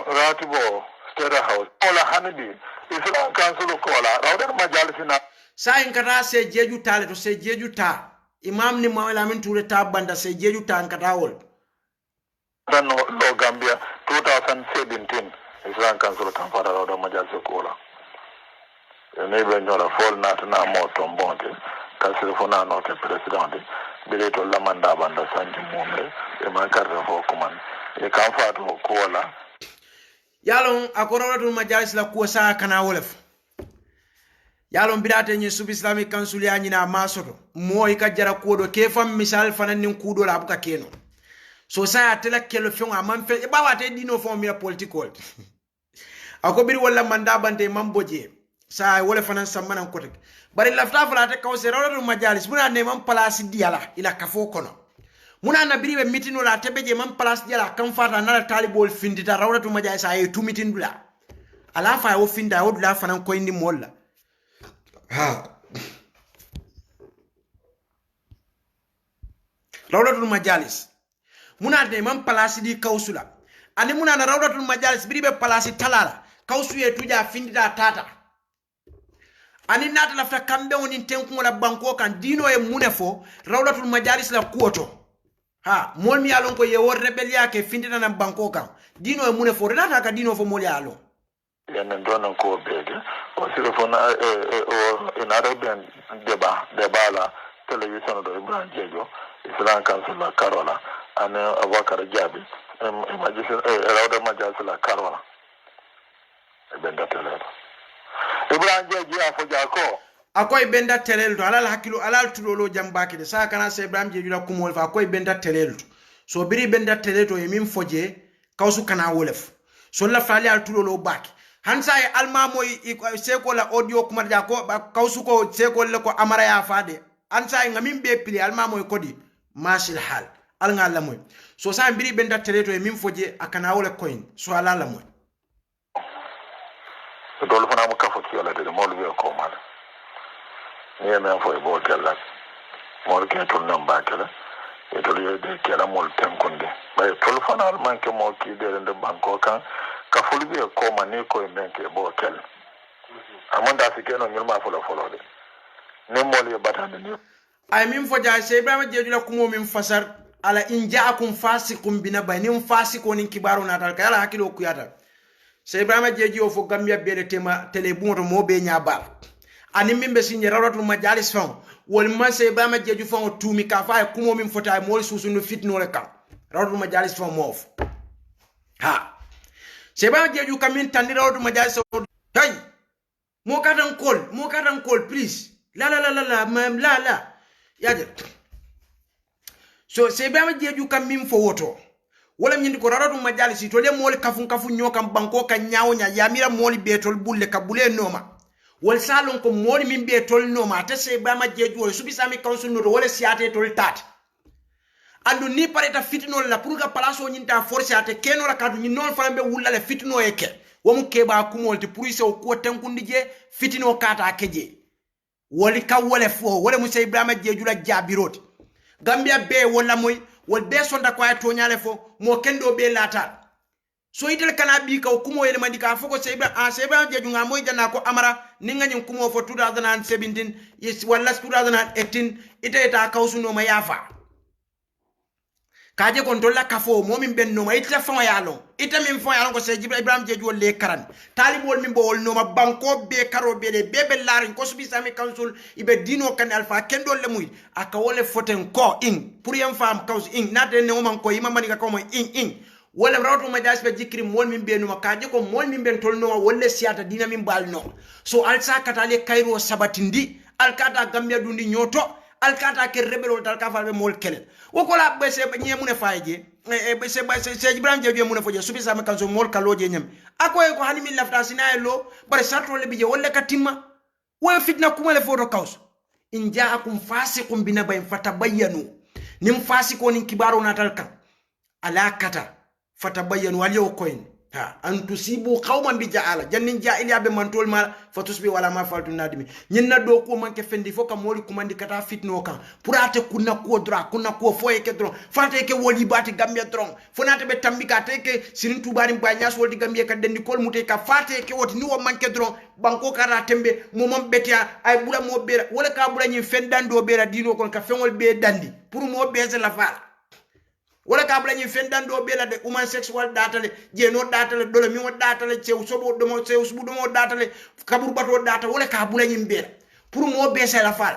ratibo state house ola hanidi islam council ko la rawdan majalisina sa in kata se jeju tale to se jeju ta imam ni mawla min ture ta banda se jeju ta an kata wol dan no Gambia 2017 islam council kan fara rawdan majalisa ko la ne be ñola fol natana mo tombonte kasir fona no te president bile to la manda banda sanji mumre e man karra fo kuman e kan fatu ko la yalon akorolatul majalis la ko sa kana wolef yalon bidate ni sub islamic council ya nyina masoto moy ka jara kodo ke fam misal fanan nin kudo la buka keno so sa atela kelo fion amam fe e bawate dino fo mi political akobiri wala manda bande mamboje sa wala fanan samman ko tek bari lafta falate kawse rawlatul majalis muna ne man place diala ila kafo kono muna na biribe mitino la tebeje man place diala kan fata na talibol findita rawlatul majalis ay tu mitin dula ala fa o finda o dula fanan ko indi molla ha rawlatul majalis muna de man place di kawsula ani muna na rawlatul majalis biribe place talala kawsu ye tuja findita tata ani nata lafta kambe woni tenku la banko kan dino e munefo rawlatul majalis la kuoto ha mol mi alon ko ye wor rebellia ke findina na banko kan dino e munefo renata ka dino fo mol yalo yenen donan ko bege o sire fona o en araben deba la television do Ibrahim Jejo islam council la Karola ane Abakar Jabi majlis rawda majalis la Karola e benda tele Ibrahim Jeji afo jako akoy benda telel to alal hakilu alal tulolo jambaki de sa kana se Ibrahim Jeji la kumol fa akoy benda telel to so biri benda telel to yemim foje kawsu kana wolef so la fali al tulolo baki hansa e almamo seko la audio kuma jako kawsu ko seko le ko amara ya fade hansa e ngamin be pili almamo kodi masil hal al ngala moy so sa biri benda telel to yemim foje akana wole coin so alala moy dole fana mu kafa ki wala de mo lu ko mal ni me fo e bo kala mo ke to nan ba kala e to le de kala mo tem konde bay tol fana al man ke mo ki de de banko kan ka fulu be ko man ni ko men ke bo kala amanda fi keno nyul ma folo de ne mo le batande ni ay min fo ja se Ibrahim Jeju la kumo min fasar ala in ja'akum fasiqun binabainin fasiqun in kibaru natal kala hakilo kuyata se Ibrahim Jeji o fo Gambia bele tema tele bunto mo be nyaabal ani mimbe sinye rawratul majalis fon wol man se Ibrahim Jeji fon tumi ka fa ko mo min fota mo susu no fitno le kam rawratul majalis fon mof ha se Ibrahim Jeji kamin tan rawratul majalis hey mo katan call please la mam la yaje so se Ibrahim Jeji kamin fo woto wala nyindi ko rawratul majalisi to le mol kafu nyokam banko kan nyaawnya yamira mol betol bulle kabule noma wal salon ko mol min betol noma ta se Ibrahim Jeju wala subi sami council no wala siate tol tat andu ni pareta fitino la pour ga palaso nyinta force ate keno la kadu nyinol falambe wulla le fitino eke wamu keba kumol te pour se ko tankundi je fitino kata keje wali ka wala fo wala musa Ibrahim Jeju la jabirot Gambia be wala moy wol be sonda ko ay to nyale fo mo kendo be lata so itel kana bi ka kumo ele mandika foko seba Jeju nga moy janna ko amara ninga nyin kumo fo 2017 yes wala 2018 ita kawsu no ma yafa kaje kon dolla kafo momin ben no ma ita fa yalo ita min fa yalo ko se Ibrahim Jeju le karan talibol min bo wol no ma banko be karo be de bebe larin ko subi sami council ibe dino kan alfa kendo le muy aka wole foten ko in pour yam fam cause in nade ne man ko yima mani ka ko mo in wala rawto ma jasbe jikri mol min be no ma kaje ko mol min ben tol no wolle siata dina min bal no so alsa katale kayro sabatindi alkata Gambia dundi nyoto alkata ke rebelol dal ka falbe mol kelen wokola be se nyemune faaje be se Ibrahim Jeju mun foje subi sama kanso mol kaloje nyam akoy ko hani min lafta sinaylo bare sarto le bije wolle katimma wo fitna kuma le foto kaus in ja'akum fasiqun binabain fatabayyanu nim fasiko nin kibaro natal kan alakata fatabayyanu wal yow koin ha an tusibu qauman bi ja'ala jannin ja'iliya be mantol mal fatusbi wala ma faltu nadimi nyinna do ko manke fendi fo kam moli kumandi kata fitno kan purate kunna ko dra kunna ko foye ke dron fante ke woli bati gambia dron fonate be tambika te ke sirin tubari ba nyas woli gambia ka dendi kol mute ka fate ke woti ni wo manke dron banko kara tembe momom betia ay bula mo bera wala ka bula nyi fendando bera dino kon ka fengol be dandi pour mo beze la fala wala ka bla nyi fendando bela de human sexual data le jeno data le dolo mi mo data le cew sobo do mo cew subu do mo data le kabur bato data wala ka bula nyi bela pour mo bese la fal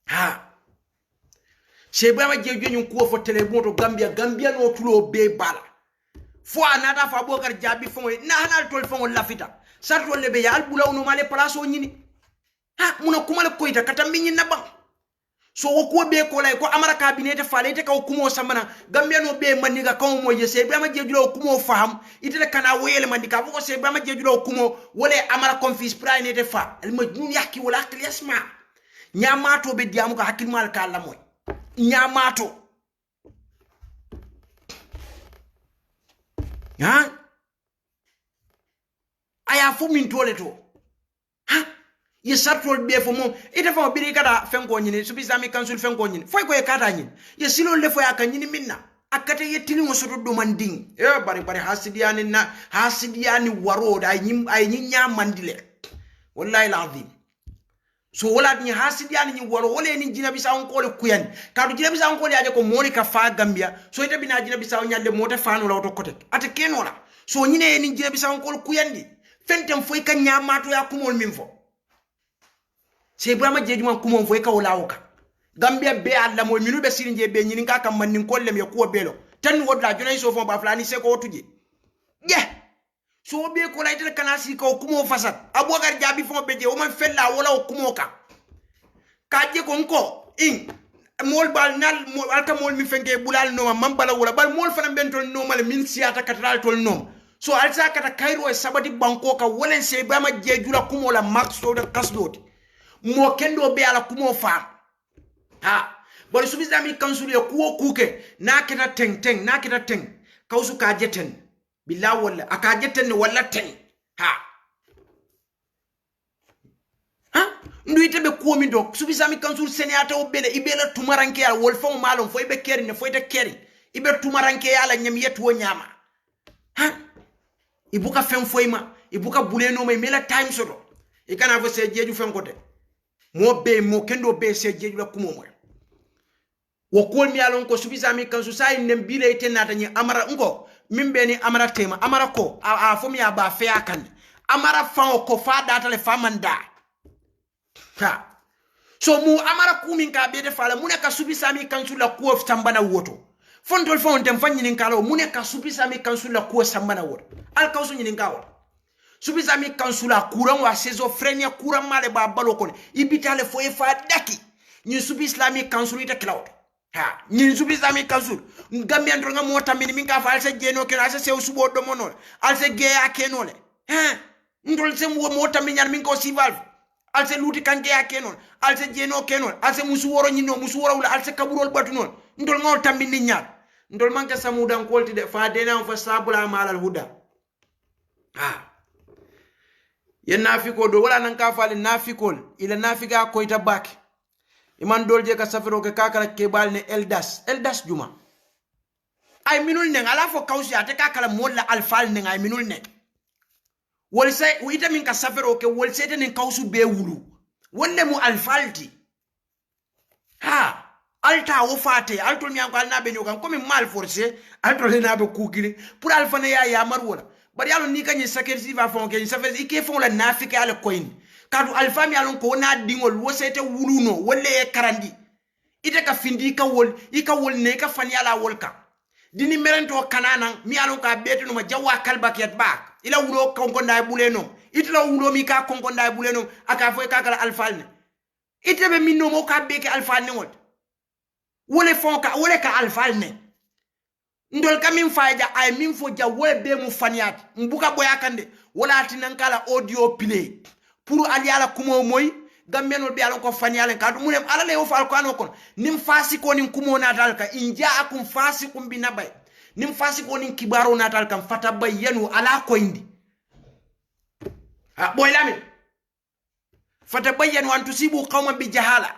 ha sheba jeju nyu ko fo tele moto gambia no tulo be bala fo anata fa bokar jabi fo na hanal tol fo lafita sarto le be ya al bula no male place o nyini ha muna kumale koita katambi nyi nabang so ko be ko lay ko amara cabinet faale te ko kumo samana gambia no be maniga ko mo yese be ma jejulo kumo faham itele kana woyele mandika ko se be ma jejulo kumo wole amara confis prane te fa al majnun yahki wala aqli yasma nyamato be diamu ko hakil mal kala moy nyamato ha aya fu min toleto ha ye sartol be fo mom ite fo biri kada fenko nyini subi islamic council fenko nyini foy ko e kata nyini ye silo le fo ya kan nyini minna akate ye tili ngosoto do manding e bari hasidiani waro da ay nyinya mandile wallahi alazim so wala ni hasidiani ni waro wala ni jina bisa on ko le kuyan kadu jina bisa on ko le aje ko moni ka fa gambia so ite bina jina bisa on nyalle mota fanu la to kote ate kenola so nyine ni jina bisa on ko le kuyandi fentem foy kan nyamato ya kumol min fo se Ibrahima jejuma kumo foy ka wala woka gambia be alla mo minu be sirinje be nyini ka kam manin kollem ya ko belo tan wodla jonay so fo ba flani se ko tuje ye so be ko laytel kanasi ko kumo fasat abougar jabi fo be je o man fella wala kumo ka je ko nko in mol bal nal mol alta mol mi fenke bulal no mam bala wala bal mol fana bentol no mal min siata katral tol no so alta kata kairo e sabati banko ka wolen se Ibrahima jejula kumo la max so de kasdoti mo kendo be ala kumo fa ha bari subi islamic council ya kuo kuke na kita teng kausu ka jeten billahi wala aka jeten wala ten ha ndu itebe kuo mi do subi islamic council senata obele ibela tumaranke ya wol fo malon fo ibe keri ne fo ite keri ibe tumaranke ya la nyam yetu nyama ha ibuka fem foima ibuka buleno mai mela time sodo ikana fo se jeju fem kote mo kendo be se jeju la kumo mo wo kol mi alon ko subi islamic council sai nem bile ite nata ni amara ngo mimbe ni amara tema amara ko a fo mi aba fe akan amara fa ko fa data le famanda ha so mu amara kumin ka be de fala mu ne ka subi islamic council la ko tambana woto fondol fon dem fanyi nin kala mu ne ka subi islamic council la ko sambana woto al council nin kawo subi islamic council la kuran wa sezo frenia kuran male ba balo kon ibitale fo e fa daki ni subi islamic council ita cloud ha ni subi islamic council gambian ronga mota min ka fa alse jeno ke alse sew subo do mono alse geya kenole ha ndol se mota min nyar min ko sival alse luti kanke ya kenon alse jeno kenon alse musu woro nyino musu woro wala alse kaburol batu non ndol ngol tambi ni nyar ndol manka samudan kolti de fa dena fa sabula malal huda ha yen nafiko do wala nan ka fali nafikol ila nafika ko ita bak iman dolje ka safiro ke kakala ke balne eldas juma ay minul ne ala fo kawsi ate kakala molla alfal ne ay minul ne wol say ita min ka safiro ke wol sete ne kawsu be wulu wolle mu alfalti ha alta wo fate altol mi anko alna be nyokan comme mal forcé altol na be kukiri pour alfane ya marwala bari yalo ni kanyi sakersi va fon ke safes ike fon la nafika ala coin kadu alfami alon ko na dingol wo sete wuluno wolle karandi ite ka findi ka wol ne ka fani ala wolka dini merento kanana mi alon ka betu no ma jawa kalbak yat bak ila wulo konkonda buleno itla wulo mi ka konkonda buleno aka fo ka kala alfalne ite be minno mo ka beke alfalne wol wole fon ka wole ka alfalne ndol kamin fayja ay min fo ja wole be mu faniat mbuka boya kande wala tinankala audio play pour ali ala kumo moy gambenol be ala ko fanialen kadu munem ala le o fal ko anokon nim fasiko nin kumo na dalka inja akum fasikum binabay nim fasiko nin kibaro natal kam fatabayyanu ala koyndi ha boy lamin fatabayyanu an tusibu qauman bi jahala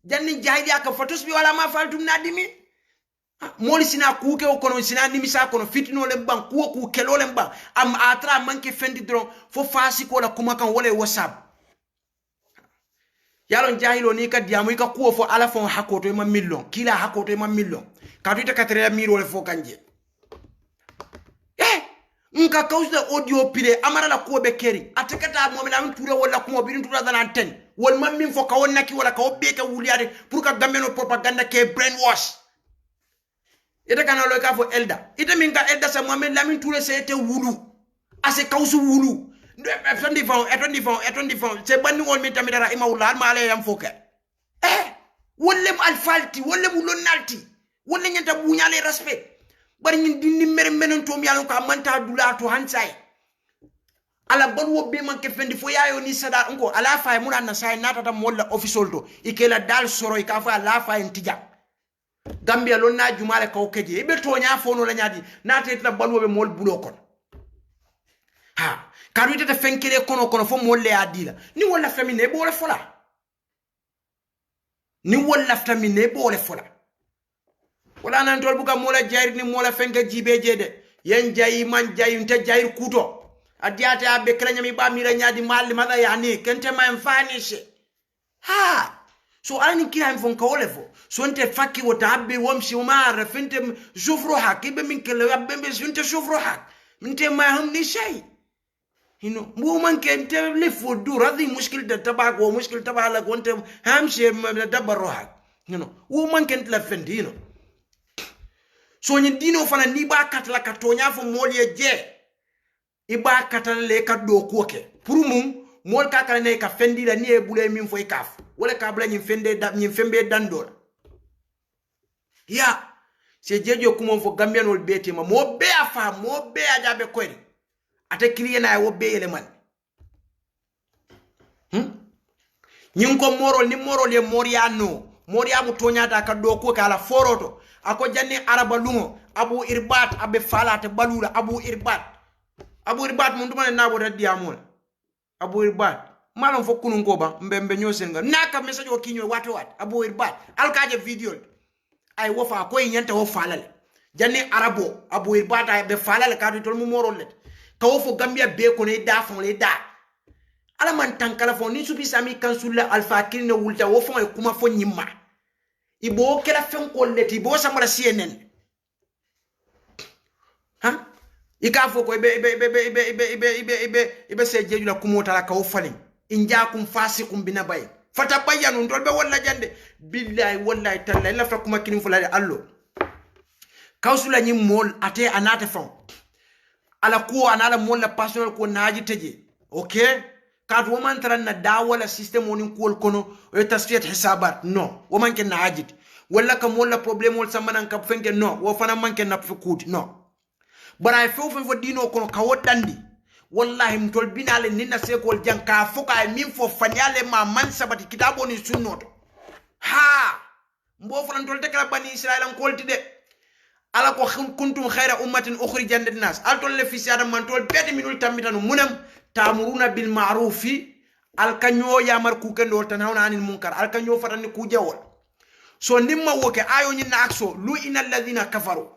janni jahili aka fatusbi wala ma faltum nadimi moli sina kuke o kono sina nimisa kono fitino le ban ku kelo le ban am atra manke fendi dron fo fasiko la kuma kan wala whatsapp yalon jahilo ni ka diamu ka kuo fo ala fon hakoto ma million kila hakoto ma million ka tuita 4 miro le fo kanje nka kausa audio pile amara la kuo be keri atakata mo mena ture wala kumo birin tura dan antenne wal mammin fo ka wonna ki wala ka obbe ka wuliade pour ka gameno propaganda ke brainwash ita kana lo ka fo elda ita min ka elda sa mohamed lamin ture se ete wulu ase kausu wulu etondi fon se bandi wol mi tamidara ima wala ma ala yam foka wollem alfalti wollem lonnalti wolle nyanta buñale respect bari ñin dinni mere menen to mi yalon ko manta dula to hansay ala bon wobbe man ke fendi fo yayo ni sada ngo ala fay mun na say nata tam wala official to ikela dal soro ka fa ala fay ntija gambia lon na jumale kaw keje be to nya fo no la nyadi nata itla bon wobbe mol bulo kon ha kadu ite fenkele kono fo molle adila ni wala famine bo le fola ni wala famine bo le fola wala nan tol buka mola jair ni mola fenka jibe jede yen jayi man jayi nte jair kuto adiate abe kranya mi ba mira nyadi malli mada yani kente ma mfanishe ha so ani kila mfon kawole fo so nte faki wota abbe womshi umara fente jufro hakibe min kele abbe sunte jufro hak minte ma hamni shay hino mbo man kente lefo du radhi mushkil da tabako mushkil tabala konte hamshe dabaro hak hino wo man kente la fendi hino so nyi dino fana ni ba katala katonya fo molye je iba katala le ka do koke pour mum mol ka kala ne ka fendi la ni e bule min fo e kaf wala ka bla nyi fende da nyi fembe dandor ya se jejo kuma fo gambian wol beti ma mo be afa mo be ajabe koyri ate kriye na wo be ele man nyin ko morol ni morol ye moria mu tonya da ka do ko kala foroto ako janni araba lungo abu irbat abe falate balula abu irbat mun duma na bo raddi amol abu irbat malon fo kunun ko ba mbembe nyosenga naka message o kinyo wato abu irbat alkaje video ay wofa ko nyanta wo falale janni arabo abu irbat ay be falale ka to mu morol let ka wo fo gambia be ko ne da fon le da ala man tankala fo ni subi sami kansulla alfa kirne wulta wo fo e kuma fo nyimma ibo kela fen ko leti bo samara CNN ha ikafo ko ibe se jeju la kumota la kaw falin injaakum fasiqum binabay fatabayyanu ndolbe walla jande billahi wallahi tallahi la fakuma kinin fulade allo kawsula nyim mol ate anate fon ala ko anala mol la personnel ko naaji teje okay kad woman taran na dawala system woni ko kono e tasfiyat hisabat no woman ken naajit wala kam wala problem wol samanan kap fenke no wo fana manke nap fukut no bara fo dino kono ka wodandi wallahi mtol binale ninna sekol janka foka min fo fanyale ma man sabati kitabo ni sunnoto ha mbo fana tol tekala bani israel an kolti de ala ko kuntum khayra ummatin ukhrijat lin-nas altol le fi sada man tol beti minul tambitanu munam tamuruna bil ma'rufi al kanyo yamar ku kendo tan hawna anil munkar al kanyo fatani ku jawol so nimma woke ayo nyina akso lu inal ladina kafaru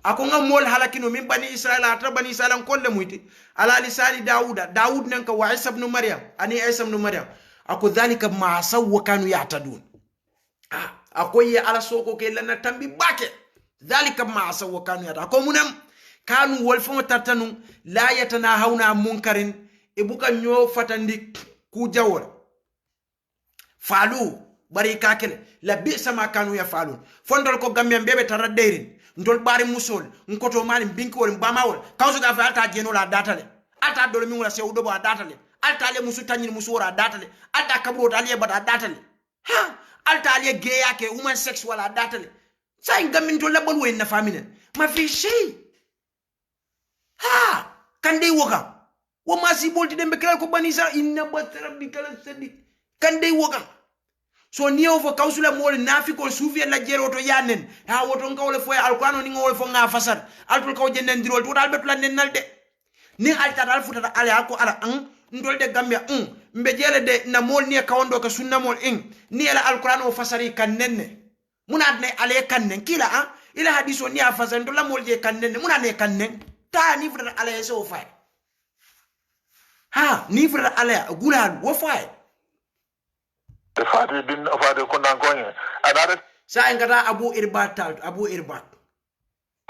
ako ngamol halakino min bani israil ata bani israil kolle muyti ala lisani daud nanka wa isa ibn maryam ani isa ibn maryam ako dhalika ma saw kanu ya'tadun ako ye ala soko ke lana tambi bake dhalika ma saw kanu ya'tadun ako munam kanu wol fo tartanu la yatanahawna munkarin ibuka nyo fatandi ku jawol falu bari kakele la bi sama kanu ya falun fondol ko gambia bebe taradderin ndol bari musol nkoto mali binkol mbamawol kawso ga fa alta jeno la datale alta dolo mi wala sewdo ba datale alta le musu tanyin musu wora datale alta kabro taliye bada datale ha alta le geya ke woman sex wala datale sai gamin to labol wen na famine ma fi shay ha kande woga wo masi bolti dembe kala ko banisa inna batara bi kala sadi kande woga so niyo fo kawsula mol nafiko sufi la jero to yanen ha woto ngawle fo alqur'ano ni ngawle fo nga fasar altul kaw jenden dirol to dal betula nennal de ni alta dal futata ala ko ala ndol de gambia mbe jele de na mol ni kawndo ka sunna mol ni ala alqur'ano fasari kan nenne munad ne ale kan nen kila ila hadiso ni afasar ndola mol je kan nenne munad ne kan nen ta ni futata ala so fa ha ni futata ala gulal wo fa fati din fati ko nan ko ni adare sa ngata abu irbat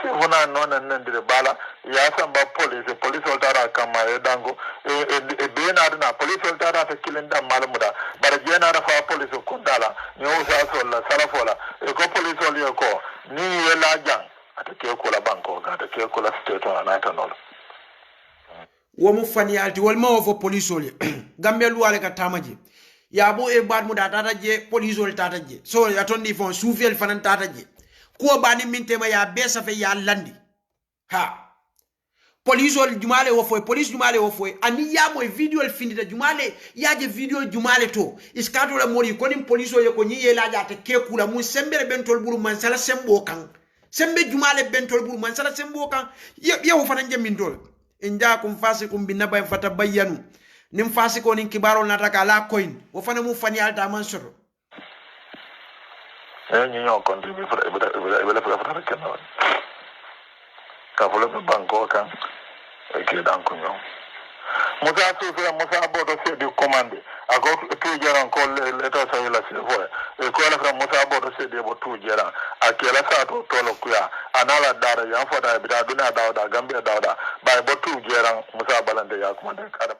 fona non nan dire bala ya samba police oltara kama e dango e be na police oltara fe kilinda malamuda bara jena rafa police ko dala ni o sa so la sarafola e ko police oli ko ni yela jang atake ko la banko ga atake ko la state na tanol wo mu fani alti wol ma wo police oli gambe luwale ka tamaji ya bo e bad mu da tata je police ol tata je so ya tondi fon soufel fanan tata je ko bani mintema ya besa fe ya landi ha police ol jumale wo foy police jumale wo foy ani ya mo video el findita jumale ya je video jumale to iskato la mori ko nim police ol ko nyi yela ja te ke kula mu sembere bentol buru man sala sembo kan sembe jumale bentol buru man sala sembo kan ye wo fanan je min dol inja kum fasikum binaba fatabayyanu nim fasiko nin kibaro nataka la coin wo fana mu fani alta man soro ñu ñoo contribuer fa kenn ka folo be banko kan e ke dan ko ñoo musa to fe musa bodo se di commande ako tu jaran ko le to sa la se fo e ko la fra musa bodo se de bo tu jaran akela sa to lo kuya anala dara ya fota bi da duna dawda gambia dawda bay bo tu jaran musa balande ya ko de kada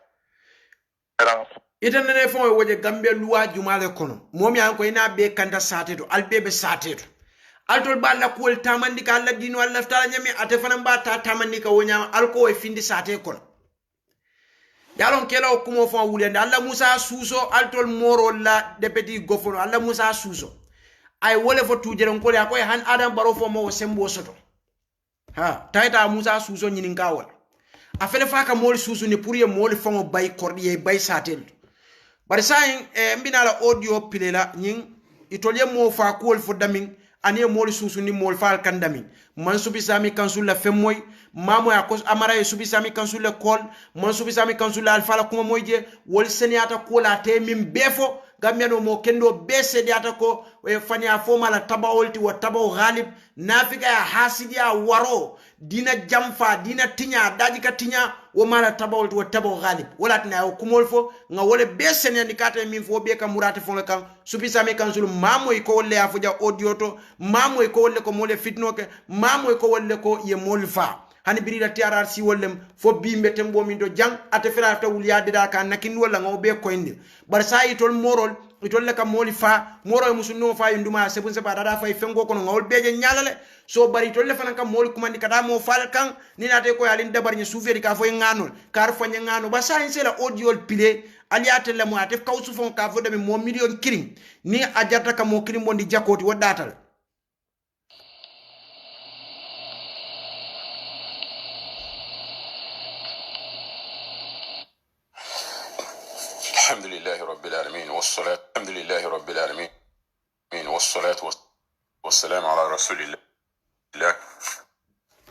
ita nene fo woje gambe luwa jumale kono momi an ko ina be kanda sateto albebe sateto altol balla ko tamandi ka alla dino alla tala nyami ate fana ba ta tamandi ka wonya alko e findi sate kono yalon kelo kumo fo wulende alla musa suso altol moro la deputy gofono alla musa suso ay wole fo tujere ko ya ko han adam baro fo mo sembo soto ha tayta musa suso nyinin kawol afele faka mol susu ni pour ye mol fongo bay kordiye bay satel bar sayin mbina la audio pilela nyin itolye mo fa kol fo damin ani mol susu ni mol fal kandamin man subi sami kansul la femoy mamo ya kos amara e subi sami kansul la kol man subi sami kansul la alfala kuma moyje wol seniata kola te min befo gammiano mo kendo bese diata ko e fania foma la tabawolti wa tabaw ghalib nafika ya hasidia waro dina jamfa dina tinya daji ka tinya wo mala tabawolti wa tabaw ghalib wala tna o kumol fo nga wole bese ne nikata min fo be ka murati fo kan supisa me kansul mamo ko wolle afuja audio to mamo ko wolle ko mole fitnoke mamo ko wolle ko ye molfa hani birida tiarar si wollem fo bimbe tembo min do jang ate fela ta wuliade da kan nakin wala ngo be ko indi bar sai tol morol itol le kam moli fa moro musunno fa yunduma sebun se badada fa fengo kono ngol beje nyalale so bari tol le fanan kam moli kumandi kada mo fal kan ni nate ko yalin dabar ni souferi ka fo nganol kar fo ngano ba sai se la audio pile aliate le mo ate kawsu fon ka fo de mo million kiring ni ajata kam mo kirim bondi jakoti wadatal الحمد لله رب العالمين والصلاة الحمد لله رب العالمين والصلاة والسلام على رسول الله